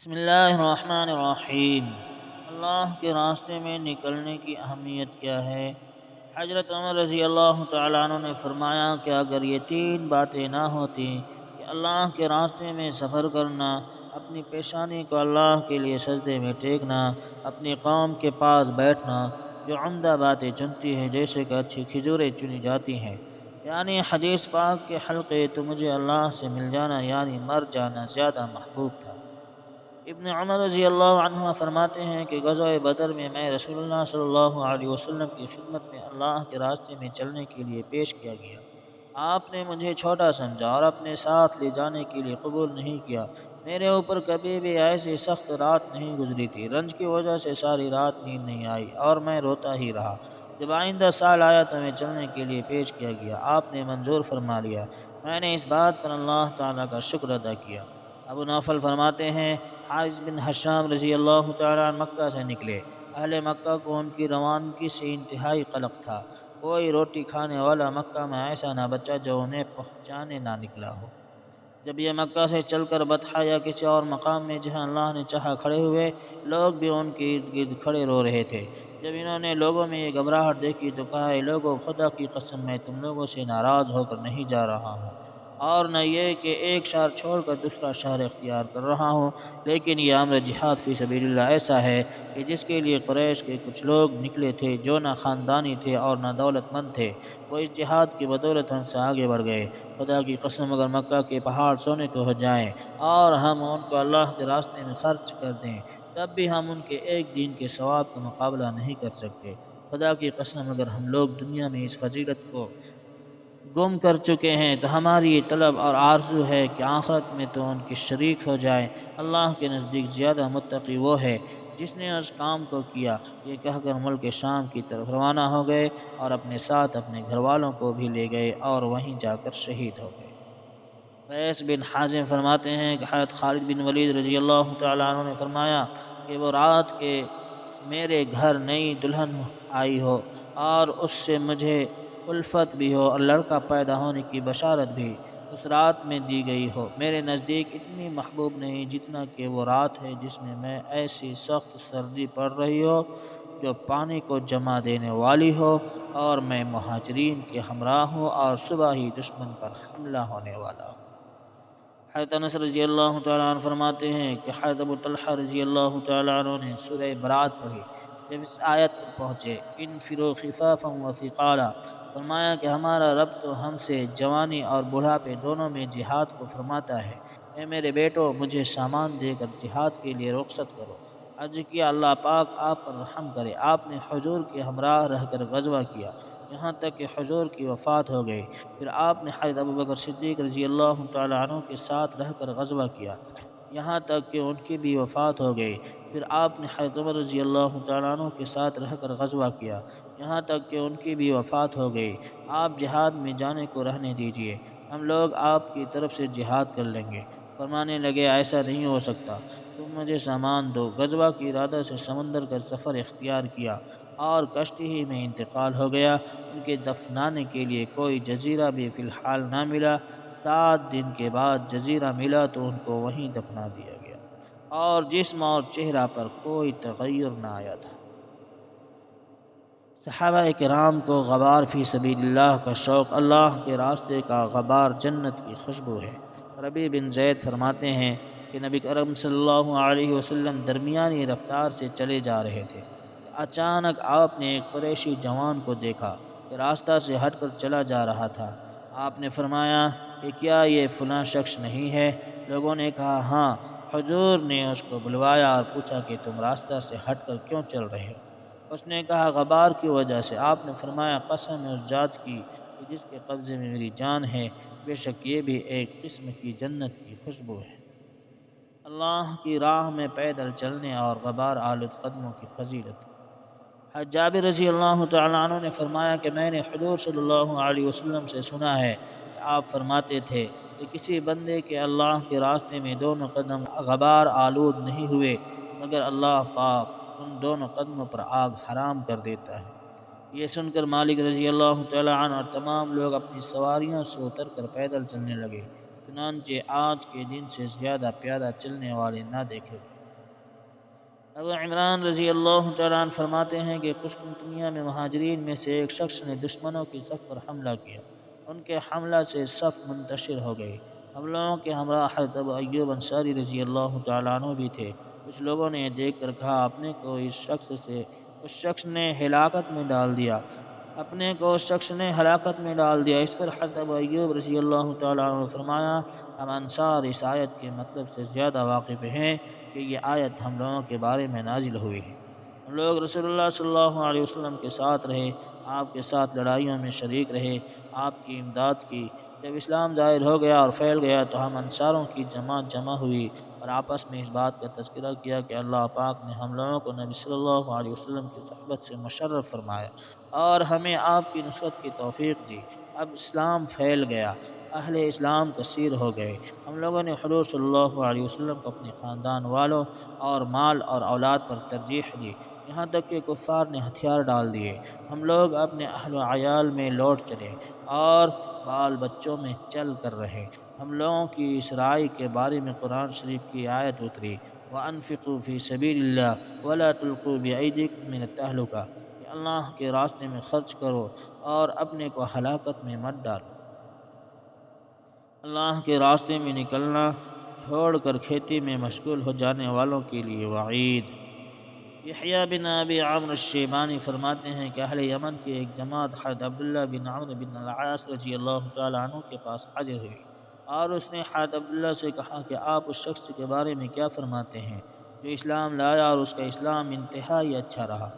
بسم اللہ الرحمن الرحیم۔ اللہ کے راستے میں نکلنے کی اہمیت کیا ہے؟ حضرت عمر رضی اللہ تعالیٰ عنہ نے فرمایا کہ اگر یہ تین باتیں نہ ہوتی کہ اللہ کے راستے میں سفر کرنا، اپنی پیشانی کو اللہ کے لیے سجدے میں ٹیکنا، اپنی قوم کے پاس بیٹھنا جو عمدہ باتیں چنتی ہے جیسے کہ اچھی کھجوریں چنی جاتی ہیں، یعنی حدیث پاک کے حلقے، تو مجھے اللہ سے مل جانا یعنی مر جانا زیادہ محبوب تھا۔ ابن عمر رضی اللہ عنہ فرماتے ہیں کہ غزوہ بدر میں رسول اللہ صلی اللہ علیہ وسلم کی خدمت میں اللہ کے راستے میں چلنے کے لیے پیش کیا گیا۔ آپ نے مجھے چھوٹا سمجھا اور اپنے ساتھ لے جانے کے لیے قبول نہیں کیا۔ میرے اوپر کبھی بھی ایسی سخت رات نہیں گزری تھی، رنج کی وجہ سے ساری رات نیند نہیں آئی اور میں روتا ہی رہا۔ جب آئندہ سال آیا تو میں چلنے کے لیے پیش کیا گیا، آپ نے منظور فرما لیا۔ میں نے اس بات پر اللہ تعالیٰ کا شکر ادا کیا۔ ابو نوفل فرماتے ہیں، حارث بن حشام رضی اللہ تعالیٰ عنہ مکہ سے نکلے۔ اہل مکہ کو ان کی روانگی سے انتہائی قلق تھا۔ کوئی روٹی کھانے والا مکہ میں ایسا نہ بچا جو انہیں پہنچانے نہ نکلا ہو۔ جب یہ مکہ سے چل کر بطحا یا کسی اور مقام میں جہاں اللہ نے چاہا کھڑے ہوئے، لوگ بھی ان کے ارد گرد کھڑے رو رہے تھے۔ جب انہوں نے لوگوں میں یہ گھبراہٹ دیکھی تو کہا، اے لوگوں، خدا کی قسم میں تم لوگوں سے ناراض ہو کر نہیں جا رہا ہوں، اور نہ یہ کہ ایک شہر چھوڑ کر دوسرا شہر اختیار کر رہا ہوں، لیکن یہ امر جہاد فی سبیل اللہ ایسا ہے کہ جس کے لیے قریش کے کچھ لوگ نکلے تھے جو نہ خاندانی تھے اور نہ دولت مند تھے، وہ اس جہاد کی بدولت ہم سے آگے بڑھ گئے۔ خدا کی قسم اگر مکہ کے پہاڑ سونے کے ہو جائیں اور ہم ان کو اللہ کے راستے میں خرچ کر دیں، تب بھی ہم ان کے ایک دن کے ثواب کا مقابلہ نہیں کر سکتے۔ خدا کی قسم اگر ہم لوگ دنیا میں اس فضیلت کو گم کر چکے ہیں تو ہماری یہ طلب اور آرزو ہے کہ آخرت میں تو ان کے شریک ہو جائیں۔ اللہ کے نزدیک زیادہ متقی وہ ہے جس نے اس کام کو کیا۔ یہ کہہ کر ملک شام کی طرف روانہ ہو گئے اور اپنے ساتھ اپنے گھر والوں کو بھی لے گئے اور وہیں جا کر شہید ہو گئے۔ قیس بن حازم فرماتے ہیں کہ حضرت خالد بن ولید رضی اللہ تعالیٰ عنہ نے فرمایا کہ وہ رات کے میرے گھر نئی دلہن آئی ہو اور اس سے مجھے الفت بھی ہو اور لڑکا پیدا ہونے کی بشارت بھی اس رات میں دی گئی ہو، میرے نزدیک اتنی محبوب نہیں جتنا کہ وہ رات ہے جس میں ایسی سخت سردی پڑ رہی ہو جو پانی کو جما دینے والی ہو، اور میں مہاجرین کے ہمراہ ہوں اور صبح ہی دشمن پر حملہ ہونے والا ہوں۔ حضرت انس رضی اللہ تعالیٰ عنہ فرماتے ہیں کہ حضرت ابو طلحہ رضی اللہ تعالیٰ عنہ نے سورہ برات پڑھی۔ جب اس آیت پر پہنچے، انفروا خفافا وثقالا، فرمایا کہ ہمارا رب تو ہم سے جوانی اور بڑھاپے دونوں میں جہاد کو فرماتا ہے۔ اے میرے بیٹو، مجھے سامان دے کر جہاد کے لیے رخصت کرو۔ عرض کیا، اللہ پاک آپ پر رحم کرے۔ آپ نے حضور کے ہمراہ رہ کر غزوہ کیا یہاں تک کہ حضور کی وفات ہو گئی۔ پھر آپ نے حضرت ابوبکر صدیق رضی اللہ تعالیٰ عنہ کے ساتھ رہ کر غزوہ کیا یہاں تک کہ ان کی بھی وفات ہو گئی۔ پھر آپ نے حضرت عمر رضی اللہ تعالیٰ عنہ کے ساتھ رہ کر غزوہ کیا یہاں تک کہ ان کی بھی وفات ہو گئی۔ آپ جہاد میں جانے کو رہنے دیجئے، ہم لوگ آپ کی طرف سے جہاد کر لیں گے۔ فرمانے لگے، ایسا نہیں ہو سکتا، تم مجھے سامان دو۔ غزوہ کی ارادہ سے سمندر کا سفر اختیار کیا اور کشتی ہی میں انتقال ہو گیا۔ ان کے دفنانے کے لیے کوئی جزیرہ بھی فی الحال نہ ملا۔ 7 دن کے بعد جزیرہ ملا تو ان کو وہیں دفنا دیا گیا اور جسم اور چہرہ پر کوئی تغیر نہ آیا تھا۔ صحابہ کرام کو غبار فی سبیل اللہ کا شوق، اللہ کے راستے کا غبار جنت کی خوشبو ہے۔ ربیع بن زید فرماتے ہیں کہ نبی کرم صلی اللہ علیہ وسلم درمیانی رفتار سے چلے جا رہے تھے کہ اچانک آپ نے ایک قریشی جوان کو دیکھا کہ راستہ سے ہٹ کر چلا جا رہا تھا۔ آپ نے فرمایا کہ کیا یہ فلاں شخص نہیں ہے؟ لوگوں نے کہا ہاں۔ حضور نے اس کو بلوایا اور پوچھا کہ تم راستہ سے ہٹ کر کیوں چل رہے ہو؟ اس نے کہا غبار کی وجہ سے۔ آپ نے فرمایا قسم ہے اس ذات کی کہ جس کے قبضے میں میری جان ہے، بے شک یہ بھی ایک قسم کی جنت کی خوشبو ہے۔ اللہ کی راہ میں پیدل چلنے اور غبار آلود قدموں کی فضیلت۔ حضرت جابر رضی اللہ تعالیٰ عنہ نے فرمایا کہ میں نے حضور صلی اللہ علیہ وسلم سے سنا ہے کہ آپ فرماتے تھے کہ کسی بندے کے اللہ کے راستے میں دونوں قدم غبار آلود نہیں ہوئے مگر اللہ پاک ان دونوں قدموں پر آگ حرام کر دیتا ہے۔ یہ سن کر مالک رضی اللہ تعالیٰ عنہ اور تمام لوگ اپنی سواریوں سے اتر کر پیدل چلنے لگے۔ چنانچہ آج کے دن سے زیادہ پیادہ چلنے والے نہ دیکھے گئے۔ ابو عمران رضی اللہ تعالیٰ عنہ فرماتے ہیں کہ قسطنطنیہ میں مہاجرین میں سے ایک شخص نے دشمنوں کی صف پر حملہ کیا۔ ان کے حملہ سے صف منتشر ہو گئی۔ ہم لوگوں کے ہمراہ حضرت ابو ایوب انصاری رضی اللہ تعالیٰ عنہ بھی تھے۔ کچھ لوگوں نے یہ دیکھ کر کہا اپنے کو اس شخص نے ہلاکت میں ڈال دیا۔ اس پر حضرت ابو ایوب رضی اللہ تعالیٰ عنہ نے فرمایا ہم انصار اس آیت کے مطلب سے زیادہ واقف ہیں کہ یہ آیت ہم لوگوں کے بارے میں نازل ہوئی ہے۔ ہم لوگ رسول اللہ صلی اللہ علیہ وسلم کے ساتھ رہے، آپ کے ساتھ لڑائیوں میں شریک رہے، آپ کی امداد کی۔ جب اسلام ظاہر ہو گیا اور پھیل گیا تو ہم انصاروں کی جماعت جمع ہوئی اور آپس میں اس بات کا تذکرہ کیا کہ اللہ پاک نے ہم لوگوں کو نبی صلی اللہ علیہ وسلم کی صحبت سے مشرف فرمایا اور ہمیں آپ کی نصرت کی توفیق دی۔ اب اسلام پھیل گیا، اہل اسلام کثیر ہو گئے۔ ہم لوگوں نے حضور صلی اللہ علیہ وسلم کو اپنے خاندان والوں اور مال اور اولاد پر ترجیح دی، یہاں تک کہ کفار نے ہتھیار ڈال دیے۔ ہم لوگ اپنے اہل و عیال میں لوٹ چلے اور بال بچوں میں چل کر رہے۔ ہم لوگوں کی اس رائے کے بارے میں قرآن شریف کی آیت اتری وَأَنفِقُوا فِي سَبِيلِ اللَّهِ وَلَا تُلْقُوا بِأَيْدِيكُم مِّنَ التَّهْلُكَةِ کہ اللہ کے راستے میں خرچ کرو اور اپنے کو ہلاکت میں مت ڈالو۔ اللہ کے راستے میں نکلنا چھوڑ کر کھیتی میں مشغول ہو جانے والوں کے لیے وعید۔ یحییٰ بن ابی عمرو الشیبانی فرماتے ہیں کہ اہل یمن کی ایک جماعت حضرت عبداللہ بن عمرو بن العاص رضی اللہ تعالیٰ عنہ کے پاس حاضر ہوئی اور اس نے حضرت عبداللہ سے کہا کہ آپ اس شخص کے بارے میں کیا فرماتے ہیں جو اسلام لایا اور اس کا اسلام انتہائی اچھا رہا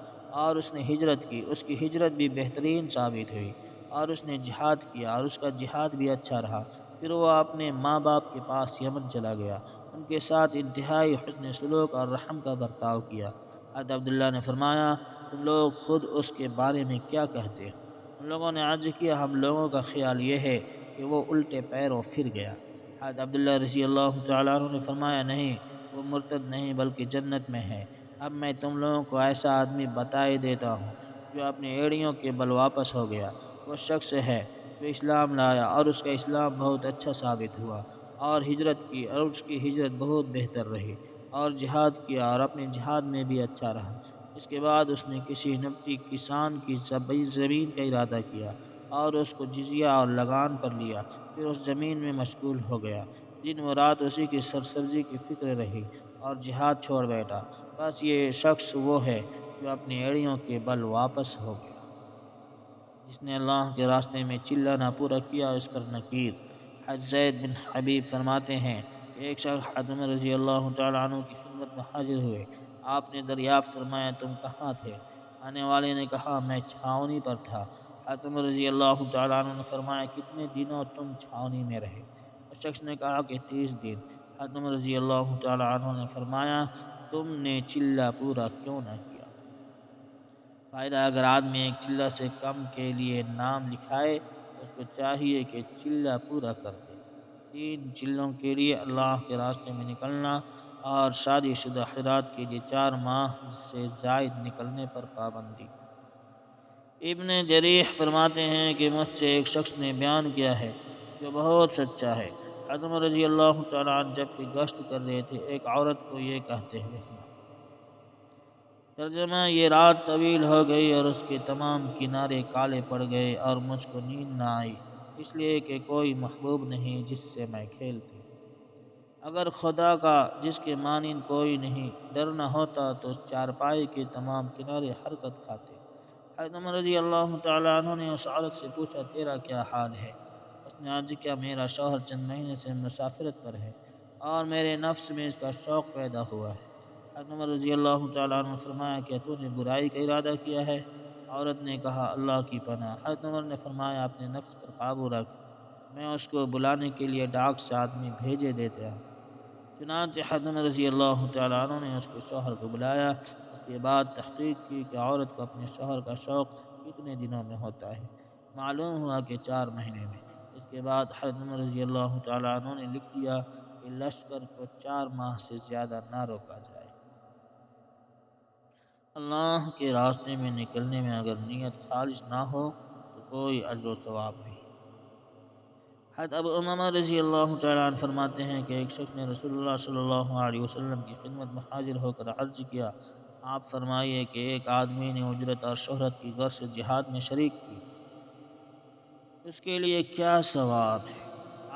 اور اس نے ہجرت کی، اس کی ہجرت بھی بہترین ثابت ہوئی اور اس نے جہاد کیا اور اس کا جہاد بھی اچھا رہا۔ پھر وہ اپنے ماں باپ کے پاس یمن چلا گیا، ان کے ساتھ انتہائی حسن سلوک اور رحم کا برتاؤ کیا۔ حضرت عبداللہ نے فرمایا تم لوگ خود اس کے بارے میں کیا کہتے ہو؟ ہم لوگوں نے عرض کیا ہم لوگوں کا خیال یہ ہے کہ وہ الٹے پیروں پھر گیا۔ حضرت عبداللہ رضی اللہ تعالیٰ عنہ نے فرمایا نہیں، وہ مرتد نہیں بلکہ جنت میں ہے۔ اب میں تم لوگوں کو ایسا آدمی بتائے دیتا ہوں جو اپنی ایڑیوں کے بل واپس ہو گیا۔ وہ شخص ہے جو اسلام لایا اور اس کا اسلام بہت اچھا ثابت ہوا اور ہجرت کی اور اس کی ہجرت بہت بہتر رہی اور جہاد کیا اور اپنے جہاد میں بھی اچھا رہا۔ اس کے بعد اس نے کسی نبطی کسان کی زمین کا ارادہ کیا اور اس کو جزیہ اور لگان پر لیا، پھر اس زمین میں مشغول ہو گیا، دن و رات اسی کی سرسبزی کی فکر رہی اور جہاد چھوڑ بیٹھا۔ بس یہ شخص وہ ہے جو اپنی ایڑیوں کے بل واپس ہو گیا۔ جس نے اللہ کے راستے میں چلہ نہ پورا کیا اس پر نکیر۔ حضرت زید بن حبیب فرماتے ہیں کہ ایک شخص حضرت عمر رضی اللہ تعالیٰ عنہ کی خدمت میں حاضر ہوئے۔ آپ نے دریافت فرمایا تم کہاں تھے؟ آنے والے نے کہا میں چھاؤنی پر تھا۔ حضرت عمر رضی اللہ تعالیٰ عنہ نے فرمایا کتنے دنوں تم چھاؤنی میں رہے؟ اس شخص نے کہا کہ 30 دن۔ حضرت عمر رضی اللہ تعالیٰ عنہ نے فرمایا تم نے چلہ پورا کیوں نہ کیا؟ فائدہ اگر آدمی ایک چلہ سے کم کے لیے نام لکھائے تو اس کو چاہیے کہ چلہ پورا کر دے۔ 3 چلوں کے لیے اللہ کے راستے میں نکلنا اور شادی شدہ حضرات کے لیے 4 ماہ سے زائد نکلنے پر پابندی۔ ابن جریح فرماتے ہیں کہ مجھ سے ایک شخص نے بیان کیا ہے جو بہت سچا ہے۔ حضرت عمر رضی اللہ تعالیٰ عنہ جب کہ گشت کر رہے تھے ایک عورت کو یہ کہتے ہوئے سنا۔ ترجمہ یہ رات طویل ہو گئی اور اس کے تمام کنارے کالے پڑ گئے اور مجھ کو نیند نہ آئی اس لیے کہ کوئی محبوب نہیں جس سے میں کھیلتی۔ اگر خدا کا جس کے مانند کوئی نہیں ڈر نہ ہوتا تو اس چارپائی کے تمام کنارے حرکت کھاتے۔ حضرت عمر رضی اللہ تعالیٰ عنہ نے اس عورت سے پوچھا تیرا کیا حال ہے؟ اس نے عرض کیا میرا شوہر چند مہینے سے مسافرت پر ہے اور میرے نفس میں اس کا شوق پیدا ہوا ہے۔ حضرت عمر رضی اللہ تعالیٰ عنہ نے فرمایا کیا تو نے برائی کا ارادہ کیا ہے؟ عورت نے کہا اللہ کی پناہ۔ حضرت عمر نے فرمایا اپنے نفس پر قابو رکھ، میں اس کو بلانے کے لیے ڈاک سے آدمی بھیجے دیتا ہوں۔ چنانچہ حضرت عمر رضی اللہ تعالیٰ عنہ نے اس کے شوہر کو بلایا۔ اس کے بعد تحقیق کی کہ عورت کو اپنے شوہر کا شوق کتنے دنوں میں ہوتا ہے۔ معلوم ہوا کہ 4 مہینے میں۔ اس کے بعد حضرت عمر رضی اللہ تعالیٰ عنہ نے لکھ دیا کہ لشکر کو 4 ماہ سے زیادہ نہ روکا جائے۔ اللہ کے راستے میں نکلنے میں اگر نیت خالص نہ ہو تو کوئی اجر و ثواب نہیں۔ حضرت ابو امامہ رضی اللہ تعالیٰ عنہ فرماتے ہیں کہ ایک شخص نے رسول اللہ صلی اللہ علیہ وسلم کی خدمت میں حاضر ہو کر عرض کیا، آپ فرمائیے کہ ایک آدمی نے اجرت اور شہرت کی غرض سے جہاد میں شریک کی، اس کے لیے کیا ثواب ہے؟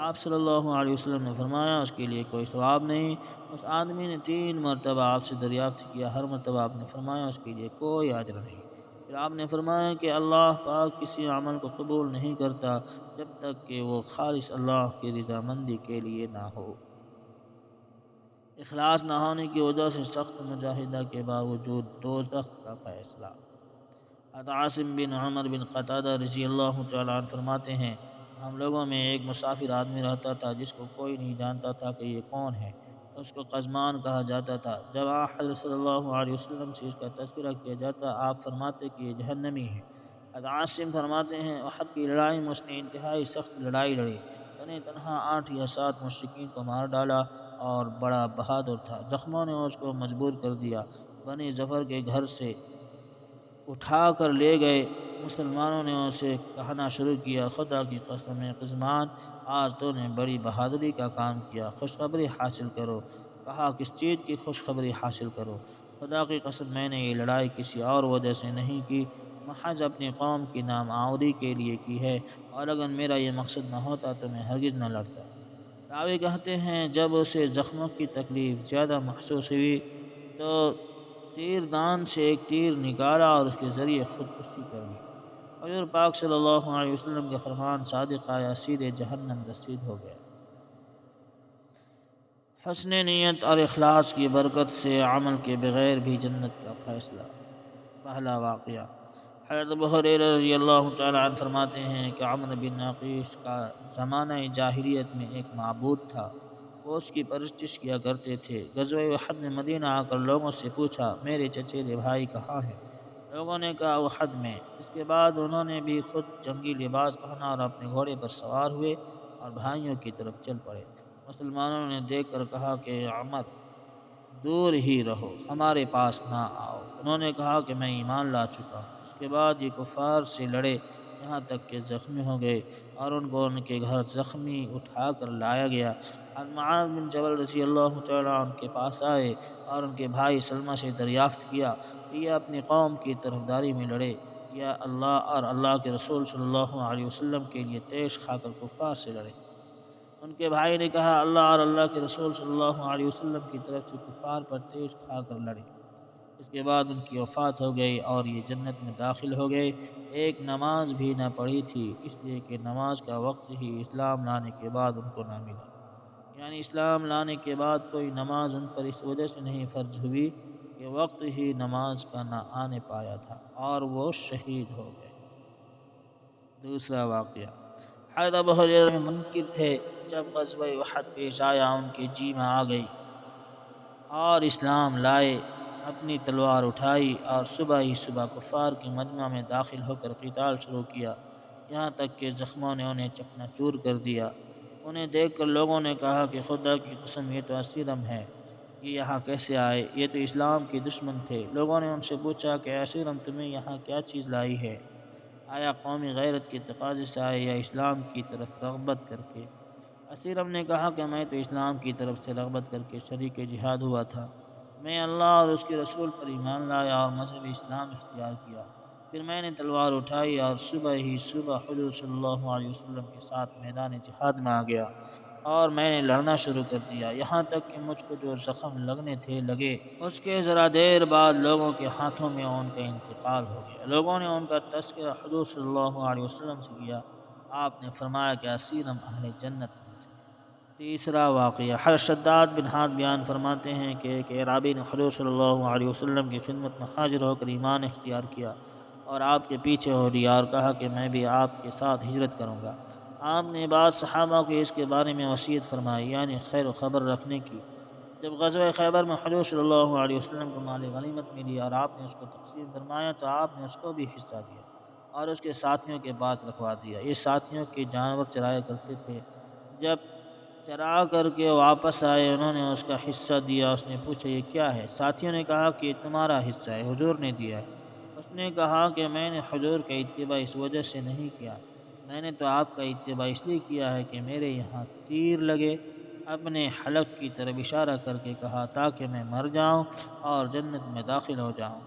آپ صلی اللہ علیہ وسلم نے فرمایا، اس کے لیے کوئی ثواب نہیں۔ اس آدمی نے 3 مرتبہ آپ سے دریافت کیا، ہر مرتبہ آپ نے فرمایا اس کے لیے کوئی اجر نہیں۔ پھر آپ نے فرمایا کہ اللہ پاک کسی عمل کو قبول نہیں کرتا جب تک کہ وہ خالص اللہ کی رضامندی کے لیے نہ ہو۔ اخلاص نہ ہونے کی وجہ سے سخت مجاہدہ کے باوجود دوزخ کا فیصلہ۔ حضرت عاصم بن عمر بن قتادہ رضی اللہ تعالیٰ عنہ فرماتے ہیں، ہم لوگوں میں ایک مسافر آدمی رہتا تھا جس کو کوئی نہیں جانتا تھا کہ یہ کون ہے، اس کو قزمان کہا جاتا تھا۔ جب حضرت صلی اللہ علیہ وسلم سے اس کا تذکرہ کیا جاتا، آپ فرماتے کہ یہ جہنمی ہے۔ حضرت عاصم فرماتے ہیں، احد کی لڑائی میں اس نے انتہائی سخت لڑائی لڑی، تنہا 8 یا 7 مشرکین کو مار ڈالا اور بڑا بہادر تھا۔ زخموں نے اس کو مجبور کر دیا، بنی ظفر کے گھر سے اٹھا کر لے گئے۔ مسلمانوں نے اسے کہنا شروع کیا، خدا کی قسم ہے قزمان، آج تو نے بڑی بہادری کا کام کیا، خوشخبری حاصل کرو۔ کہا، کس چیز کی خوشخبری حاصل کرو؟ خدا کی قسم، میں نے یہ لڑائی کسی اور وجہ سے نہیں کی، محض اپنی قوم کی نام آوری کے لیے کی ہے، اور اگر میرا یہ مقصد نہ ہوتا تو میں ہرگز نہ لڑتا۔ راوی کہتے ہیں، جب اسے زخموں کی تکلیف زیادہ محسوس ہوئی تو تیر دان سے ایک تیر نکالا اور اس کے ذریعے خودکشی کر لی۔ حضور پاک صلی اللہ علیہ وسلم کا فرمان صادق آیا، سیدھے جہنم رسید ہو گیا۔ حسن نیت اور اخلاص کی برکت سے عمل کے بغیر بھی جنت کا فیصلہ۔ پہلا واقعہ، حضرت ابو ہریرہ رضی اللہ تعالیٰ عنہ فرماتے ہیں کہ عمرو بن ناقیش کا زمانہ جاہلیت میں ایک معبود تھا، وہ اس کی پرستش کیا کرتے تھے۔ غزوہ احد میں مدینہ آ کر لوگوں سے پوچھا، میرے چچیرے بھائی کہاں ہیں؟ لوگوں نے کہا، احد میں۔ اس کے بعد انہوں نے بھی خود جنگی لباس پہنا اور اپنے گھوڑے پر سوار ہوئے اور بھائیوں کی طرف چل پڑے۔ مسلمانوں نے دیکھ کر کہا کہ عمر، دور ہی رہو، ہمارے پاس نہ آؤ۔ انہوں نے کہا کہ میں ایمان لا چکا ہوں۔ اس کے بعد یہ کفار سے لڑے، یہاں تک کہ زخمی ہو گئے اور ان کو ان کے گھر زخمی اٹھا کر لایا گیا۔ معاذ بن جبل رضی اللہ تعالیٰ عنہ کے پاس آئے اور ان کے بھائی سلمہ سے دریافت کیا کہ یہ اپنی قوم کی طرفداری میں لڑے یا اللہ اور اللہ کے رسول صلی اللہ علیہ وسلم کے لیے تیش کھا کر کفار سے لڑے؟ ان کے بھائی نے کہا، اللہ اور اللہ کے رسول صلی اللہ علیہ وسلم کی طرف سے کفار پر تیش کھا کر لڑے۔ اس کے بعد ان کی وفات ہو گئی اور یہ جنت میں داخل ہو گئے۔ ایک نماز بھی نہ پڑھی تھی، اس لیے کہ نماز کا وقت ہی اسلام لانے کے بعد ان کو نہ ملا، یعنی اسلام لانے کے بعد کوئی نماز ان پر اس وجہ سے نہیں فرض ہوئی کہ وقت ہی نماز کا نہ آنے پایا تھا اور وہ شہید ہو گئے۔ دوسرا واقعہ، حضرت ابو ہریرہ منکر تھے، جب غزوہ احد پیش آیا ان کی جی میں آ گئی اور اسلام لائے، اپنی تلوار اٹھائی اور صبح ہی صبح کفار کے مجمع میں داخل ہو کر قتال شروع کیا، یہاں تک کہ زخموں نے انہیں چکنا چور کر دیا۔ انہیں دیکھ کر لوگوں نے کہا کہ خدا کی قسم، یہ تو اسیرم ہے، یہ یہاں کیسے آئے؟ یہ تو اسلام کے دشمن تھے۔ لوگوں نے ان سے پوچھا کہ اسیرم، تمہیں یہاں کیا چیز لائی ہے؟ آیا قومی غیرت کے تقاضے سے آئے یا اسلام کی طرف رغبت کر کے؟ اسیرم نے کہا کہ میں تو اسلام کی طرف سے رغبت کر کے شریک جہاد ہوا تھا، میں اللہ اور اس کے رسول پر ایمان لایا اور مذہب اسلام اختیار کیا، پھر میں نے تلوار اٹھائی اور صبح ہی صبح حضور صلی اللہ علیہ وسلم کے ساتھ میدان جہاد میں آ گیا اور میں نے لڑنا شروع کر دیا، یہاں تک کہ مجھ کو جو زخم لگنے تھے لگے۔ اس کے ذرا دیر بعد لوگوں کے ہاتھوں میں ان کا انتقال ہو گیا۔ لوگوں نے ان کا تذکرہ حضور صلی اللہ علیہ وسلم سے کیا، آپ نے فرمایا کہ اسیرم اہل جنت میں سے۔ تیسرا واقعہ، حضرت شداد بن حاتم بیان فرماتے ہیں کہ ایک اعرابی نے حضور صلی اللہ علیہ وسلم کی خدمت میں حاضر ہو کر ایمان اختیار کیا اور آپ کے پیچھے ہو لیا اور کہا کہ میں بھی آپ کے ساتھ ہجرت کروں گا۔ آپ نے بعض صحابہ کو اس کے بارے میں وصیت فرمائی، یعنی خیر و خبر رکھنے کی۔ جب غزوہ خیبر میں حضور صلی اللہ علیہ وسلم کو مال غنیمت ملی اور آپ نے اس کو تقسیم فرمایا تو آپ نے اس کو بھی حصہ دیا اور اس کے ساتھیوں کے پاس رکھوا دیا۔ یہ ساتھیوں کے جانور چرایا کرتے تھے، جب چرا کر کے واپس آئے انہوں نے اس کا حصہ دیا۔ اس نے پوچھا، یہ کیا ہے؟ ساتھیوں نے کہا کہ یہ تمہارا حصہ ہے، حضور نے دیا ہے۔ اس نے کہا کہ میں نے حضور کا اتباع اس وجہ سے نہیں کیا میں نے تو آپ کا اتباع اس لیے کیا ہے کہ میرے یہاں تیر لگے۔ اپنے حلق کی طرف اشارہ کر کے کہا تاکہ میں مر جاؤں اور جنت میں داخل ہو جاؤں۔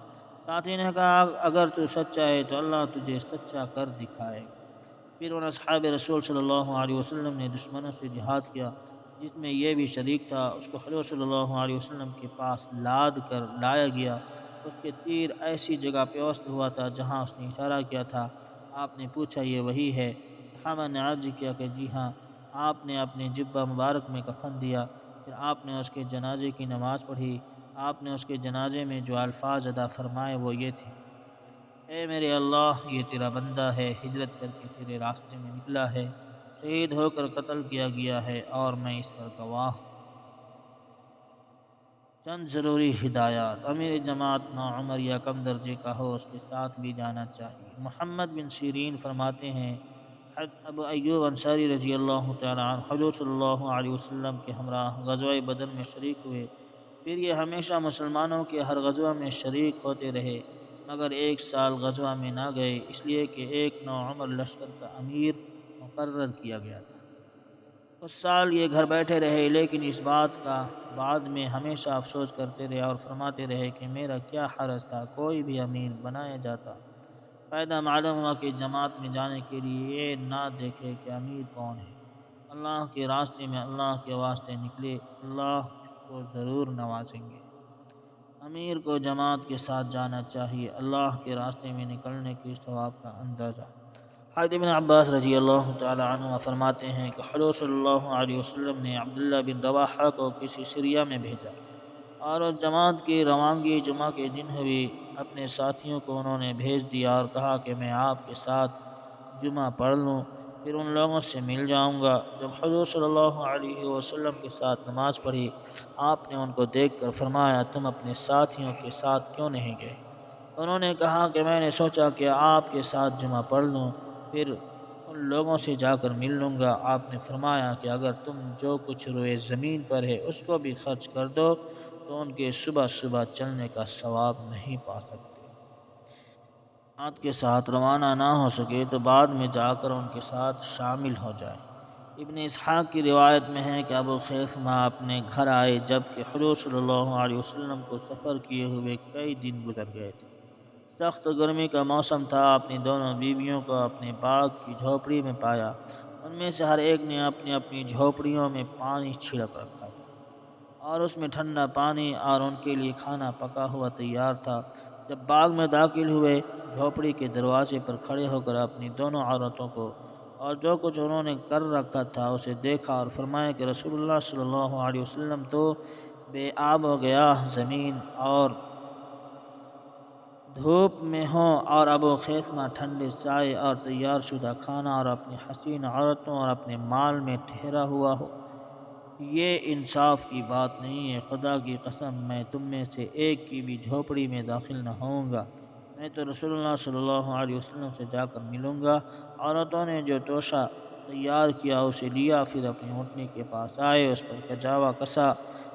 ساتھی نے کہا اگر تو سچا ہے تو اللہ تجھے سچا کر دکھائے گا۔ پھر ان اصحاب رسول صلی اللہ علیہ وسلم نے دشمنوں سے جہاد کیا، جس میں یہ بھی شریک تھا۔ اس کو حضور صلی اللہ علیہ وسلم کے پاس لاد کر لایا گیا۔ اس کے تیر ایسی جگہ پہ اوسط ہوا تھا جہاں اس نے اشارہ کیا تھا۔ آپ نے پوچھا یہ وہی ہے؟ صحابہ نے عرض کیا کہ جی ہاں۔ آپ نے اپنے جبہ مبارک میں کفن دیا، پھر آپ نے اس کے جنازے کی نماز پڑھی۔ آپ نے اس کے جنازے میں جو الفاظ ادا فرمائے وہ یہ تھے: اے میرے اللہ، یہ تیرا بندہ ہے، ہجرت کر کے تیرے راستے میں نکلا ہے، شہید ہو کر قتل کیا گیا ہے اور میں اس پر گواہ ہوں۔ چند ضروری ہدایات: امیر جماعت نوعمر یا کم درجے کا ہو، اس کے ساتھ بھی جانا چاہیے۔ محمد بن سیرین فرماتے ہیں ابو ایوب انصاری رضی اللہ تعالیٰ عنہ حضور صلی اللہ علیہ وسلم کے ہمراہ غزوہ بدر میں شریک ہوئے، پھر یہ ہمیشہ مسلمانوں کے ہر غزوہ میں شریک ہوتے رہے، مگر ایک سال غزوہ میں نہ گئے، اس لیے کہ ایک نوعمر لشکر کا امیر مقرر کیا گیا تھا۔ اس سال یہ گھر بیٹھے رہے، لیکن اس بات کا بعد میں ہمیشہ افسوس کرتے رہے اور فرماتے رہے کہ میرا کیا حرج تھا، کوئی بھی امیر بنایا جاتا۔ فائدہ معلوم ہوا کہ جماعت میں جانے کے لیے یہ نہ دیکھے کہ امیر کون ہے، اللہ کے راستے میں اللہ کے واسطے نکلے، اللہ اس کو ضرور نوازیں گے۔ امیر کو جماعت کے ساتھ جانا چاہیے، اللہ کے راستے میں نکلنے کے ثواب کا اندازہ۔ حضرت ابن عباس رضی اللہ تعالی عنہ فرماتے ہیں کہ حضور صلی اللہ علیہ وسلم نے عبداللہ بن رواحہ کو کسی سریہ میں بھیجا اور اس جماعت کی روانگی جمعہ کے دن ہوئی۔ اپنے ساتھیوں کو انہوں نے بھیج دیا اور کہا کہ میں آپ کے ساتھ جمعہ پڑھ لوں، پھر ان لوگوں سے مل جاؤں گا۔ جب حضور صلی اللہ علیہ وسلم کے ساتھ نماز پڑھی، آپ نے ان کو دیکھ کر فرمایا تم اپنے ساتھیوں کے ساتھ کیوں نہیں گئے؟ انہوں نے کہا کہ میں نے سوچا کہ آپ کے ساتھ جمعہ پڑھ لوں، پھر ان لوگوں سے جا کر مل لوں گا۔ آپ نے فرمایا کہ اگر تم جو کچھ روئے زمین پر ہے اس کو بھی خرچ کر دو تو ان کے صبح صبح چلنے کا ثواب نہیں پا سکتے۔ جماعت کے ساتھ روانہ نہ ہو سکے تو بعد میں جا کر ان کے ساتھ شامل ہو جائے۔ ابن اسحاق کی روایت میں ہے کہ ابو خیثمہ اپنے گھر آئے جبکہ حضور صلی اللہ علیہ وسلم کو سفر کیے ہوئے کئی دن گزر گئے تھے۔ سخت گرمی کا موسم تھا۔ اپنی دونوں بیویوں کو اپنے باغ کی جھوپڑی میں پایا۔ ان میں سے ہر ایک نے اپنی اپنی جھوپڑیوں میں پانی چھڑک رکھا تھا اور اس میں ٹھنڈا پانی اور ان کے لیے کھانا پکا ہوا تیار تھا۔ جب باغ میں داخل ہوئے، جھوپڑی کے دروازے پر کھڑے ہو کر اپنی دونوں عورتوں کو اور جو کچھ انہوں نے کر رکھا تھا اسے دیکھا اور فرمایا کہ رسول اللہ صلی اللہ علیہ وسلم تو بے آب ہو گیا، زمین اور دھوپ میں ہوں اور ابو خیثمہ ٹھنڈے سائے اور تیار شدہ کھانا اور اپنی حسین عورتوں اور اپنے مال میں ٹھہرا ہوا ہو، یہ انصاف کی بات نہیں ہے۔ خدا کی قسم میں تم میں سے ایک کی بھی جھوپڑی میں داخل نہ ہوں گا، میں تو رسول اللہ صلی اللہ علیہ وسلم سے جا کر ملوں گا۔ عورتوں نے جو توشہ تیار کیا اسے لیا، پھر اپنی اونٹنی کے پاس آئے، اس پر کجاوا کسا،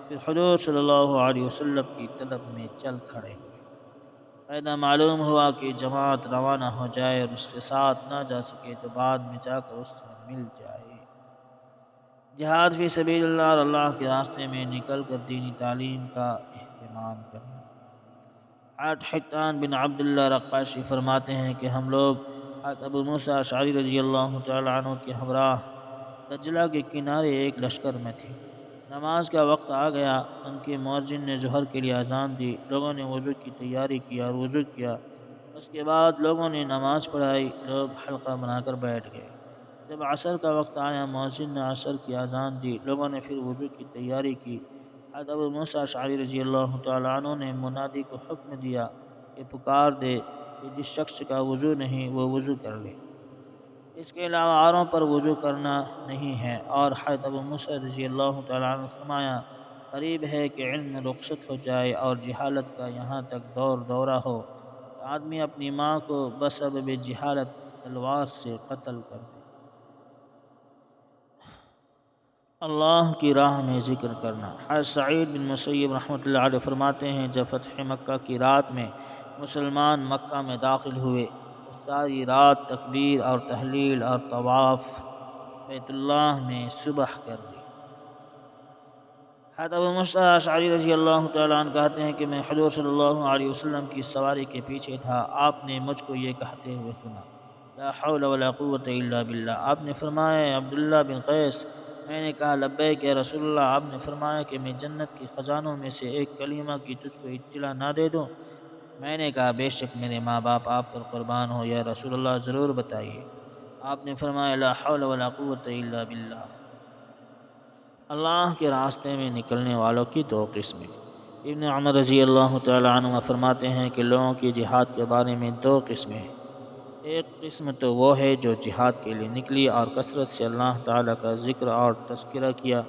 پھر حضور صلی اللہ علیہ وسلم کی طلب میں چل کھڑے ہوئے۔ فائدہ معلوم ہوا کہ جماعت روانہ ہو جائے اور اس کے ساتھ نہ جا سکے تو بعد میں جا کر اس سے مل جائے۔ جہاد فی سبیل اللہ اور اللہ کے راستے میں نکل کر دینی تعلیم کا اہتمام کرنا۔ حتان بن عبداللہ رقاشی فرماتے ہیں کہ ہم لوگ ابو موسیٰ اشعری رضی اللہ تعالیٰ عنہ کے ہمراہ دجلہ کے کنارے ایک لشکر میں تھے۔ نماز کا وقت آ گیا، ان کے مؤذن نے ظہر کے لیے اذان دی، لوگوں نے وضو کی تیاری کی اور وضو کیا۔ اس کے بعد لوگوں نے نماز پڑھائی، لوگ حلقہ بنا کر بیٹھ گئے۔ جب عصر کا وقت آیا، مؤذن نے عصر کی اذان دی، لوگوں نے پھر وضو کی تیاری کی۔ حضرت ابو موسیٰ اشعری رضی اللہ تعالیٰ عنہ نے منادی کو حکم دیا کہ پکار دے کہ جس شخص کا وضو نہیں وہ وضو کر لے، اس کے علاوہ اوروں پر وضو کرنا نہیں ہے۔ اور حضرت ابو موسیٰ رضی اللہ تعالیٰ عنہ فرمایا قریب ہے کہ علم میں رخصت ہو جائے اور جہالت کا یہاں تک دورہ ہو کہ آدمی اپنی ماں کو بسبب جہالت تلوار سے قتل کر دے۔ اللہ کی راہ میں ذکر کرنا۔ حضرت سعید بن مسیب رحمۃ اللہ علیہ فرماتے ہیں جب فتح مکہ کی رات میں مسلمان مکہ میں داخل ہوئے تو ساری رات تکبیر اور تحلیل اور طواف بیت اللہ میں صبح کر دی۔ حضرت ابو موسیٰ اشعری رضی اللہ تعالیٰ عنہ کہتے ہیں کہ میں حضور صلی اللہ علیہ وسلم کی سواری کے پیچھے تھا، آپ نے مجھ کو یہ کہتے ہوئے سنا، لا حول ولا قوت الا باللہ۔ آپ نے فرمایا عبداللہ بن قیس، میں نے کہا لبیک یا رسول اللہ۔ آپ نے فرمایا کہ میں جنت کے خزانوں میں سے ایک کلمہ کی تجھ کو اطلاع نہ دے دوں؟ میں نے کہا بے شک میرے ماں باپ آپ پر قربان ہو یا رسول اللہ، ضرور بتائیے۔ آپ نے فرمایا لا حول ولا قوت الا باللہ۔ اللہ کے راستے میں نکلنے والوں کی دو قسمیں۔ ابن عمر رضی اللہ تعالیٰ عنہ فرماتے ہیں کہ لوگوں کی جہاد کے بارے میں دو قسمیں ہیں۔ ایک قسم تو وہ ہے جو جہاد کے لیے نکلی اور کثرت سے اللہ تعالیٰ کا ذکر اور تذکرہ کیا،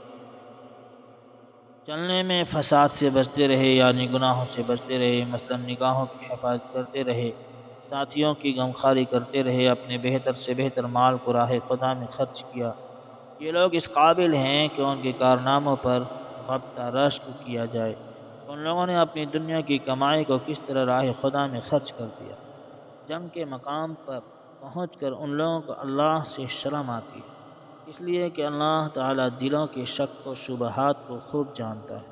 چلنے میں فساد سے بچتے رہے یعنی گناہوں سے بچتے رہے، مثلا نگاہوں کی حفاظت کرتے رہے، ساتھیوں کی غمخواری کرتے رہے، اپنے بہتر سے بہتر مال کو راہ خدا میں خرچ کیا۔ یہ لوگ اس قابل ہیں کہ ان کے کارناموں پر غبطہ رشک کیا جائے۔ ان لوگوں نے اپنی دنیا کی کمائی کو کس طرح راہ خدا میں خرچ کر دیا۔ جنگ کے مقام پر پہنچ کر ان لوگوں کو اللہ سے شرم آتی ہے، اس لیے کہ اللہ تعالیٰ دلوں کے شک و شبہات کو خوب جانتا ہے،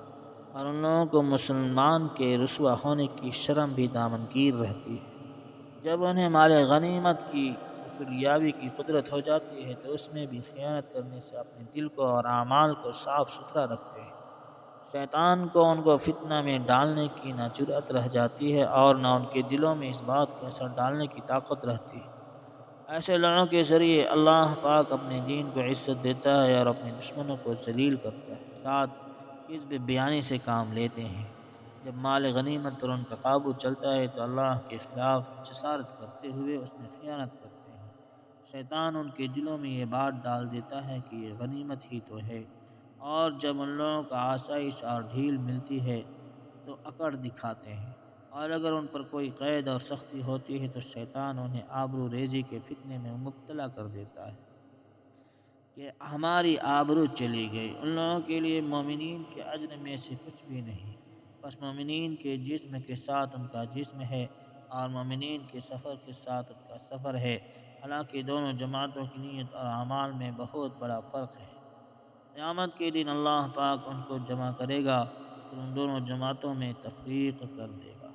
اور ان لوگوں کو مسلمان کے رسوا ہونے کی شرم بھی دامنگیر رہتی ہے۔ جب انہیں مال غنیمت کی حصولیابی کی قدرت ہو جاتی ہے تو اس میں بھی خیانت کرنے سے اپنے دل کو اور اعمال کو صاف ستھرا رکھتے ہیں۔ شیطان کو ان کو فتنہ میں ڈالنے کی نہ جرأت رہ جاتی ہے اور نہ ان کے دلوں میں اس بات کا اثر ڈالنے کی طاقت رہتی ہے۔ ایسے لوگوں کے ذریعے اللہ پاک اپنے دین کو عزت دیتا ہے اور اپنے دشمنوں کو ذلیل کرتا ہے۔ ساتھ کذب بیانی سے کام لیتے ہیں۔ جب مال غنیمت پر ان کا قابو چلتا ہے تو اللہ کے خلاف جسارت کرتے ہوئے اس میں خیانت کرتے ہیں۔ شیطان ان کے دلوں میں یہ بات ڈال دیتا ہے کہ یہ غنیمت ہی تو ہے، اور جب ان لوگوں کا آسائش اور ڈھیل ملتی ہے تو اکڑ دکھاتے ہیں، اور اگر ان پر کوئی قید اور سختی ہوتی ہے تو شیطان انہیں آبرو ریزی کے فتنے میں مبتلا کر دیتا ہے کہ ہماری آبرو چلی گئی۔ ان لوگوں کے لیے مومنین کے اجر میں سے کچھ بھی نہیں، بس مومنین کے جسم کے ساتھ ان کا جسم ہے اور مومنین کے سفر کے ساتھ ان کا سفر ہے، حالانکہ دونوں جماعتوں کی نیت اور اعمال میں بہت بڑا فرق ہے۔ قیامت کے دن اللہ پاک ان کو جمع کرے گا، پھر ان دونوں جماعتوں میں تفریق کر دے گا۔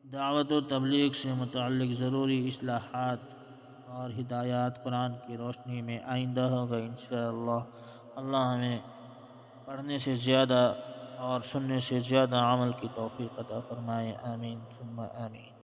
دعوت و تبلیغ سے متعلق ضروری اصلاحات اور ہدایات قرآن کی روشنی میں آئندہ ہوگا انشاءاللہ۔ اللہ ہمیں پڑھنے سے زیادہ اور سننے سے زیادہ عمل کی توفیق عطا فرمائے، آمین ثم آمین۔